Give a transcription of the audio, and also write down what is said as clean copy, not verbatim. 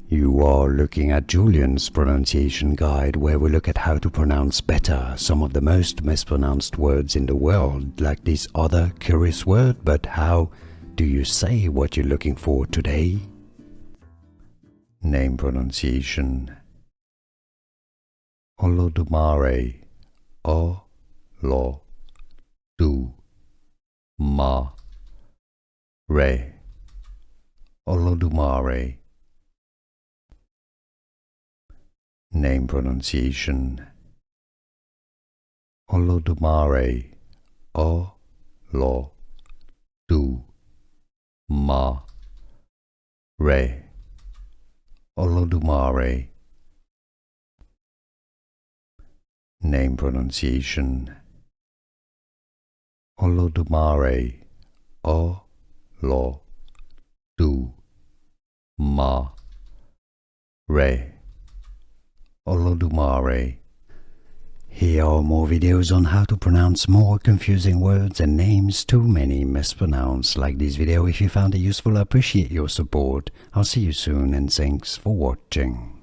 You are looking at Julian's pronunciation guide, where we look at how to pronounce better some of the most mispronounced words in the world, like this other curious word. But how do you say what you're looking for today? Name pronunciation: Olodumare. O-lo-du-ma-re. Olodumare. Name pronunciation: Olodumare. O-lo-du-ma-re. Olodumare. Name pronunciation: Olodumare. O-lo-du-ma-re. Olodumare. Here are more videos on how to pronounce more confusing words and names too many mispronounced. Like this video if you found it useful. I appreciate your support. I'll see you soon and thanks for watching.